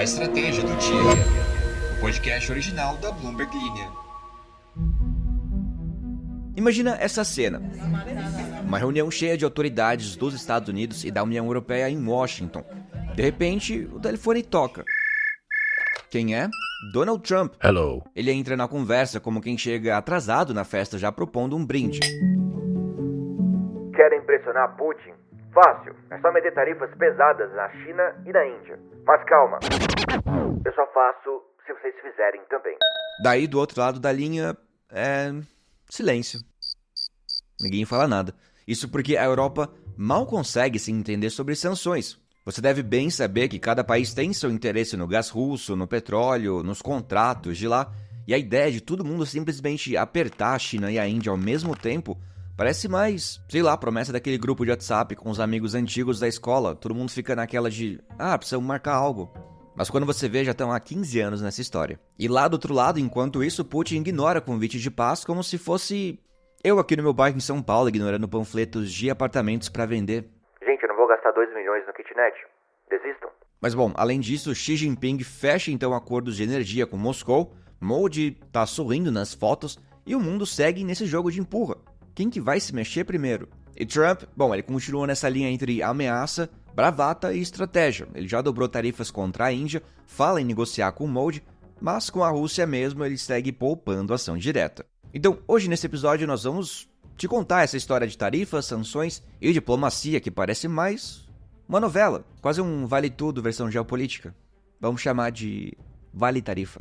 A Estratégia do Dia, o podcast original da Bloomberg Linha. Imagina essa cena. Uma reunião cheia de autoridades dos Estados Unidos e da União Europeia em Washington. De repente, o telefone toca. Quem é? Donald Trump. Hello. Ele entra na conversa como quem chega atrasado na festa já propondo um brinde. Querem impressionar Putin? Fácil, é só meter tarifas pesadas na China e na Índia. Mas calma, eu só faço se vocês fizerem também. Daí, do outro lado da linha, silêncio. Ninguém fala nada. Isso porque a Europa mal consegue se entender sobre sanções. Você deve bem saber que cada país tem seu interesse no gás russo, no petróleo, nos contratos de lá. E a ideia de todo mundo simplesmente apertar a China e a Índia ao mesmo tempo parece mais, promessa daquele grupo de WhatsApp com os amigos antigos da escola. Todo mundo fica naquela de, precisamos marcar algo. Mas quando você vê, já estão há 15 anos nessa história. E lá do outro lado, enquanto isso, Putin ignora convite de paz como se fosse eu aqui no meu bairro em São Paulo, ignorando panfletos de apartamentos para vender. Gente, eu não vou gastar 2 milhões no kitnet. Desistam. Mas bom, além disso, Xi Jinping fecha então acordos de energia com Moscou, Modi tá sorrindo nas fotos e o mundo segue nesse jogo de empurra. Quem que vai se mexer primeiro? E Trump, ele continua nessa linha entre ameaça, bravata e estratégia. Ele já dobrou tarifas contra a Índia, fala em negociar com o Modi, mas com a Rússia mesmo ele segue poupando ação direta. Então, hoje nesse episódio nós vamos te contar essa história de tarifas, sanções e diplomacia que parece mais uma novela, quase um vale-tudo versão geopolítica. Vamos chamar de vale-tarifa.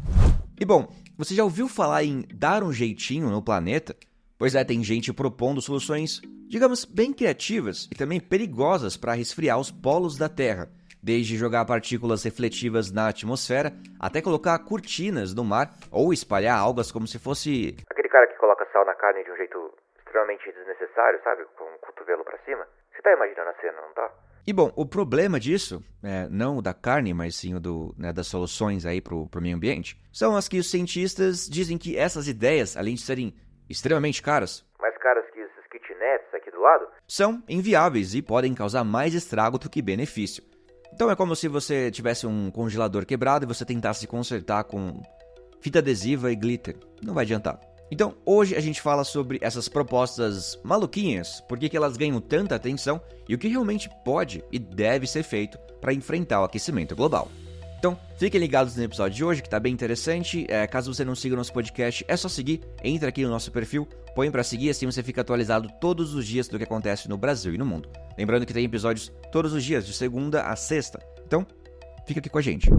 E bom, você já ouviu falar em dar um jeitinho no planeta? Pois tem gente propondo soluções, digamos, bem criativas e também perigosas para resfriar os polos da Terra, desde jogar partículas refletivas na atmosfera até colocar cortinas no mar ou espalhar algas como se fosse Aquele cara que coloca sal na carne de um jeito extremamente desnecessário, sabe? Com o cotovelo pra cima. Você tá imaginando a cena, não tá? E bom, o problema disso, não o da carne, mas sim o das soluções aí pro meio ambiente, são as que os cientistas dizem que essas ideias, além de serem extremamente caras, Mais caras que esses kitnets aqui do lado? são inviáveis e podem causar mais estrago do que benefício. Então é como se você tivesse um congelador quebrado e você tentasse consertar com fita adesiva e glitter. Não vai adiantar. Então, hoje a gente fala sobre essas propostas maluquinhas, por que elas ganham tanta atenção e o que realmente pode e deve ser feito para enfrentar o aquecimento global. Então, fiquem ligados no episódio de hoje, que está bem interessante. Caso você não siga o nosso podcast, é só seguir, entra aqui no nosso perfil, põe para seguir, assim você fica atualizado todos os dias do que acontece no Brasil e no mundo. Lembrando que tem episódios todos os dias, de segunda a sexta. Então, fica aqui com a gente.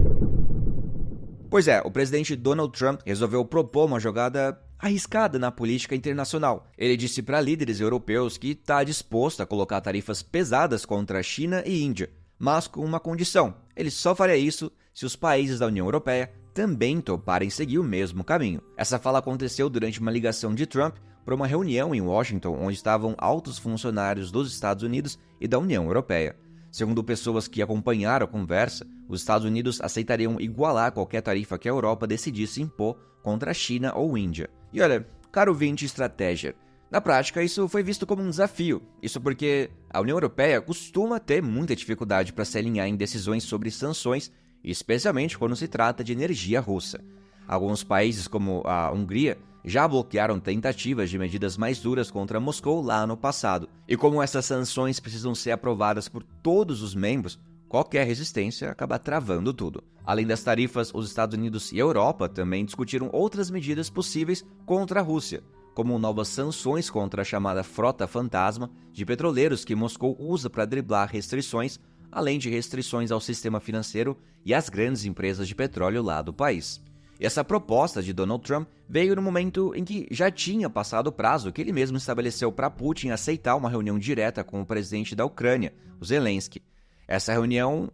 Pois o presidente Donald Trump resolveu propor uma jogada arriscada na política internacional. Ele disse para líderes europeus que está disposto a colocar tarifas pesadas contra a China e Índia, mas com uma condição: ele só faria isso se os países da União Europeia também toparem seguir o mesmo caminho. Essa fala aconteceu durante uma ligação de Trump para uma reunião em Washington, onde estavam altos funcionários dos Estados Unidos e da União Europeia. Segundo pessoas que acompanharam a conversa, os Estados Unidos aceitariam igualar qualquer tarifa que a Europa decidisse impor contra a China ou Índia. E olha, caro ouvinte estratégia, na prática isso foi visto como um desafio. Isso porque a União Europeia costuma ter muita dificuldade para se alinhar em decisões sobre sanções, especialmente quando se trata de energia russa. Alguns países, como a Hungria, já bloquearam tentativas de medidas mais duras contra Moscou lá no passado. E como essas sanções precisam ser aprovadas por todos os membros, qualquer resistência acaba travando tudo. Além das tarifas, os Estados Unidos e a Europa também discutiram outras medidas possíveis contra a Rússia, como novas sanções contra a chamada frota fantasma de petroleiros que Moscou usa para driblar restrições, além de restrições ao sistema financeiro e às grandes empresas de petróleo lá do país. E essa proposta de Donald Trump veio no momento em que já tinha passado o prazo que ele mesmo estabeleceu para Putin aceitar uma reunião direta com o presidente da Ucrânia, o Zelensky. Essa reunião,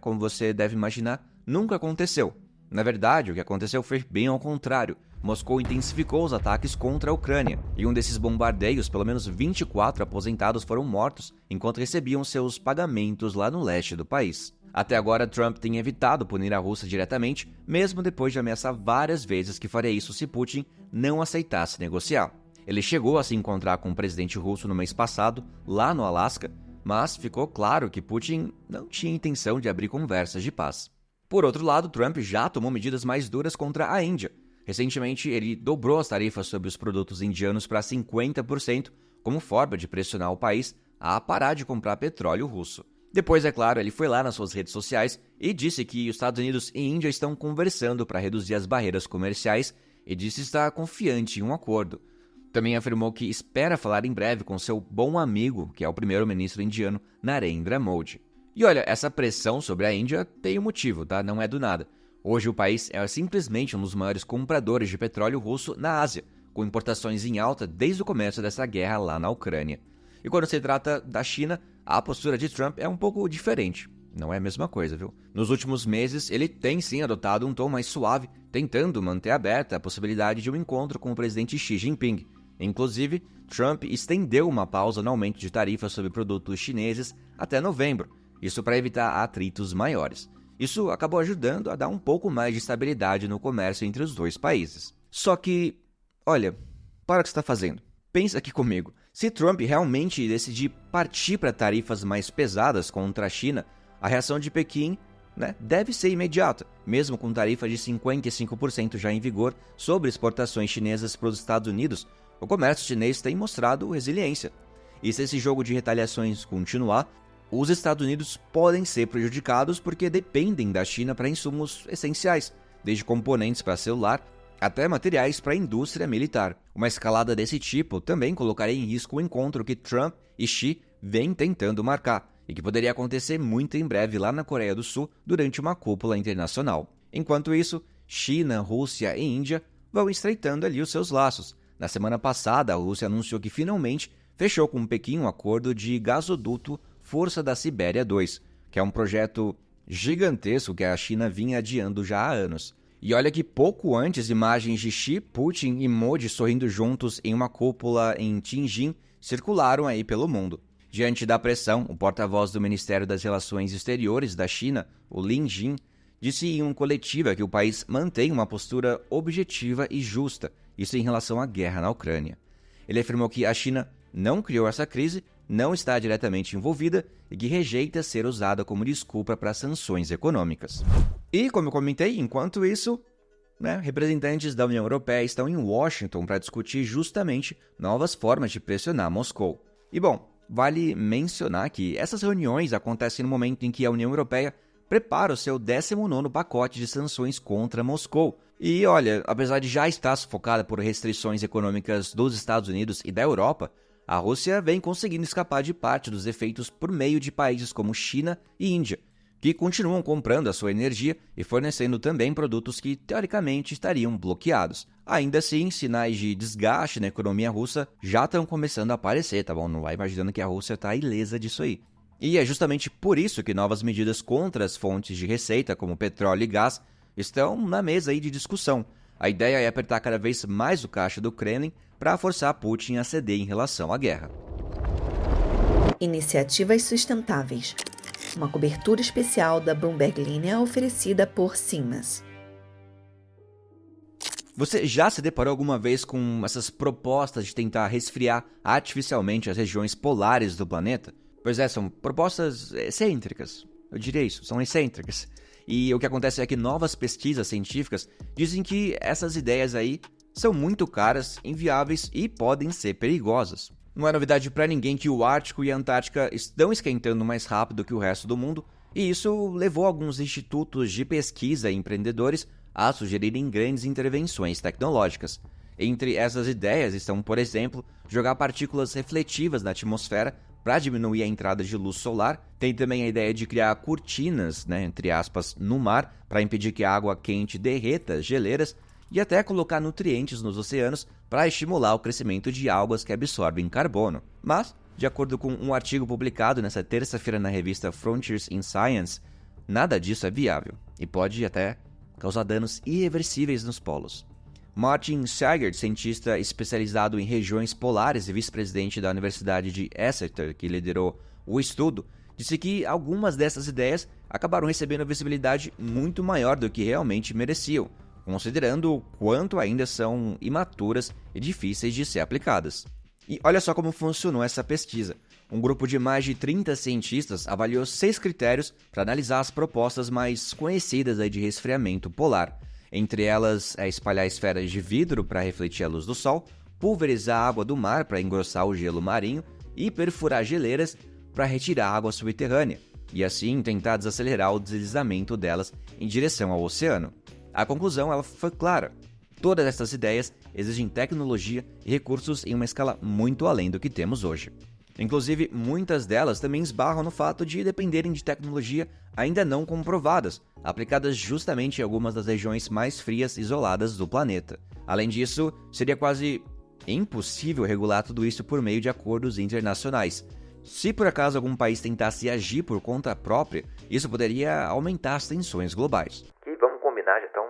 como você deve imaginar, nunca aconteceu. Na verdade, o que aconteceu foi bem ao contrário. Moscou intensificou os ataques contra a Ucrânia. Em um desses bombardeios, pelo menos 24 aposentados foram mortos enquanto recebiam seus pagamentos lá no leste do país. Até agora, Trump tem evitado punir a Rússia diretamente, mesmo depois de ameaçar várias vezes que faria isso se Putin não aceitasse negociar. Ele chegou a se encontrar com o presidente russo no mês passado, lá no Alasca, mas ficou claro que Putin não tinha intenção de abrir conversas de paz. Por outro lado, Trump já tomou medidas mais duras contra a Índia. Recentemente, ele dobrou as tarifas sobre os produtos indianos para 50%, como forma de pressionar o país a parar de comprar petróleo russo. Depois, é claro, ele foi lá nas suas redes sociais e disse que os Estados Unidos e Índia estão conversando para reduzir as barreiras comerciais e disse estar confiante em um acordo. Também afirmou que espera falar em breve com seu bom amigo, que é o primeiro-ministro indiano, Narendra Modi. E olha, essa pressão sobre a Índia tem um motivo, tá? Não é do nada. Hoje o país é simplesmente um dos maiores compradores de petróleo russo na Ásia, com importações em alta desde o começo dessa guerra lá na Ucrânia. E quando se trata da China, a postura de Trump é um pouco diferente. Não é a mesma coisa, viu? Nos últimos meses, ele tem sim adotado um tom mais suave, tentando manter aberta a possibilidade de um encontro com o presidente Xi Jinping. Inclusive, Trump estendeu uma pausa no aumento de tarifas sobre produtos chineses até novembro, isso para evitar atritos maiores. Isso acabou ajudando a dar um pouco mais de estabilidade no comércio entre os dois países. Só que, olha, para o que você está fazendo. Pensa aqui comigo. Se Trump realmente decidir partir para tarifas mais pesadas contra a China, a reação de Pequim, deve ser imediata, mesmo com tarifa de 55% já em vigor sobre exportações chinesas para os Estados Unidos. O comércio chinês tem mostrado resiliência. E se esse jogo de retaliações continuar, os Estados Unidos podem ser prejudicados porque dependem da China para insumos essenciais, desde componentes para celular até materiais para a indústria militar. Uma escalada desse tipo também colocaria em risco o encontro que Trump e Xi vêm tentando marcar, e que poderia acontecer muito em breve lá na Coreia do Sul durante uma cúpula internacional. Enquanto isso, China, Rússia e Índia vão estreitando ali os seus laços. Na semana passada, a Rússia anunciou que finalmente fechou com Pequim um acordo de gasoduto Força da Sibéria 2, que é um projeto gigantesco que a China vinha adiando já há anos. E olha que pouco antes, imagens de Xi, Putin e Modi sorrindo juntos em uma cúpula em Tianjin circularam aí pelo mundo. Diante da pressão, o porta-voz do Ministério das Relações Exteriores da China, o Lin Jin, disse em uma coletiva que o país mantém uma postura objetiva e justa, isso em relação à guerra na Ucrânia. Ele afirmou que a China não criou essa crise, não está diretamente envolvida e que rejeita ser usada como desculpa para sanções econômicas. E, como eu comentei, enquanto isso, representantes da União Europeia estão em Washington para discutir justamente novas formas de pressionar Moscou. E, bom, vale mencionar que essas reuniões acontecem no momento em que a União Europeia prepara o seu 19º pacote de sanções contra Moscou. E, olha, apesar de já estar sufocada por restrições econômicas dos Estados Unidos e da Europa, a Rússia vem conseguindo escapar de parte dos efeitos por meio de países como China e Índia, que continuam comprando a sua energia e fornecendo também produtos que, teoricamente, estariam bloqueados. Ainda assim, sinais de desgaste na economia russa já estão começando a aparecer, tá bom? Não vai imaginando que a Rússia está ilesa disso aí. E é justamente por isso que novas medidas contra as fontes de receita, como petróleo e gás, estão na mesa aí de discussão. A ideia é apertar cada vez mais o caixa do Kremlin para forçar Putin a ceder em relação à guerra. Iniciativas sustentáveis. Uma cobertura especial da Bloomberg Linha oferecida por Siemens. Você já se deparou alguma vez com essas propostas de tentar resfriar artificialmente as regiões polares do planeta? Pois é, são propostas excêntricas. Eu diria isso, são excêntricas. E o que acontece é que novas pesquisas científicas dizem que essas ideias aí são muito caras, inviáveis e podem ser perigosas. Não é novidade para ninguém que o Ártico e a Antártica estão esquentando mais rápido que o resto do mundo, e isso levou alguns institutos de pesquisa e empreendedores a sugerirem grandes intervenções tecnológicas. Entre essas ideias estão, por exemplo, jogar partículas refletivas na atmosfera para diminuir a entrada de luz solar. Tem também a ideia de criar cortinas, entre aspas, no mar, para impedir que a água quente derreta as geleiras, e até colocar nutrientes nos oceanos para estimular o crescimento de algas que absorvem carbono. Mas, de acordo com um artigo publicado nesta terça-feira na revista Frontiers in Science, nada disso é viável e pode até causar danos irreversíveis nos polos. Martin Sagert, cientista especializado em regiões polares e vice-presidente da Universidade de Exeter, que liderou o estudo, disse que algumas dessas ideias acabaram recebendo visibilidade muito maior do que realmente mereciam, considerando o quanto ainda são imaturas e difíceis de ser aplicadas. E olha só como funcionou essa pesquisa. um grupo de mais de 30 cientistas avaliou 6 critérios para analisar as propostas mais conhecidas aí de resfriamento polar. Entre elas, espalhar esferas de vidro para refletir a luz do sol, pulverizar a água do mar para engrossar o gelo marinho e perfurar geleiras para retirar a água subterrânea, e assim tentar desacelerar o deslizamento delas em direção ao oceano. A conclusão ela foi clara. Todas essas ideias exigem tecnologia e recursos em uma escala muito além do que temos hoje. Inclusive, muitas delas também esbarram no fato de dependerem de tecnologia ainda não comprovadas, aplicadas justamente em algumas das regiões mais frias e isoladas do planeta. Além disso, seria quase impossível regular tudo isso por meio de acordos internacionais. Se por acaso algum país tentasse agir por conta própria, isso poderia aumentar as tensões globais. Que, vamos combinar, já estão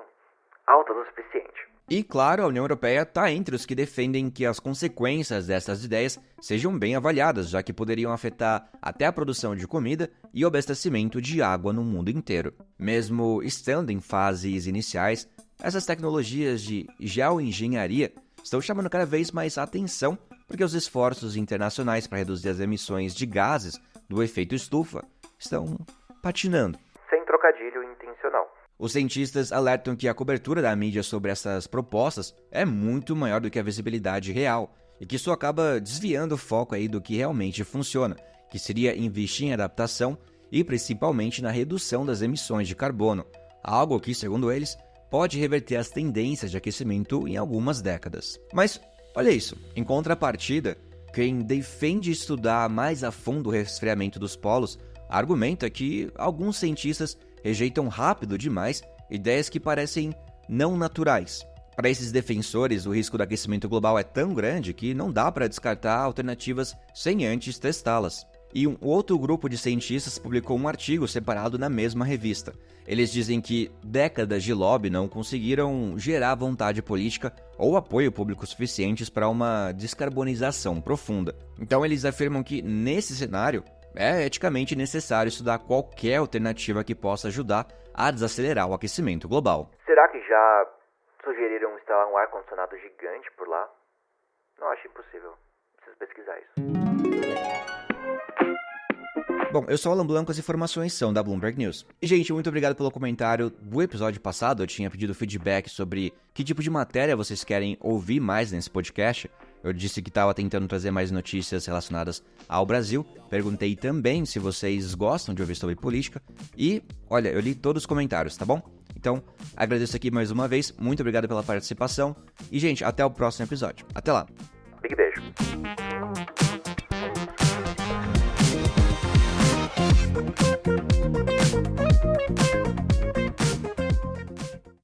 altas o suficiente. E claro, a União Europeia está entre os que defendem que as consequências dessas ideias sejam bem avaliadas, já que poderiam afetar até a produção de comida e o abastecimento de água no mundo inteiro. Mesmo estando em fases iniciais, essas tecnologias de geoengenharia estão chamando cada vez mais atenção porque os esforços internacionais para reduzir as emissões de gases do efeito estufa estão patinando. Sem trocadilho intencional. Os cientistas alertam que a cobertura da mídia sobre essas propostas é muito maior do que a visibilidade real e que isso acaba desviando o foco aí do que realmente funciona, que seria investir em adaptação e principalmente na redução das emissões de carbono, algo que, segundo eles, pode reverter as tendências de aquecimento em algumas décadas. Mas olha isso, em contrapartida, quem defende estudar mais a fundo o resfriamento dos polos argumenta que alguns cientistas rejeitam rápido demais ideias que parecem não naturais. Para esses defensores, o risco do aquecimento global é tão grande que não dá para descartar alternativas sem antes testá-las. E um outro grupo de cientistas publicou um artigo separado na mesma revista. Eles dizem que décadas de lobby não conseguiram gerar vontade política ou apoio público suficientes para uma descarbonização profunda. Então eles afirmam que, nesse cenário, é eticamente necessário estudar qualquer alternativa que possa ajudar a desacelerar o aquecimento global. Será que já sugeriram instalar um ar-condicionado gigante por lá? Não acho impossível. Preciso pesquisar isso. Bom, eu sou o Alan Blanco, as informações são da Bloomberg News. E, gente, muito obrigado pelo comentário. Do episódio passado, eu tinha pedido feedback sobre que tipo de matéria vocês querem ouvir mais nesse podcast. Eu disse que estava tentando trazer mais notícias relacionadas ao Brasil. Perguntei também se vocês gostam de ouvir sobre política. E, olha, eu li todos os comentários, tá bom? Então, agradeço aqui mais uma vez. Muito obrigado pela participação. E, gente, até o próximo episódio. Até lá. Big beijo.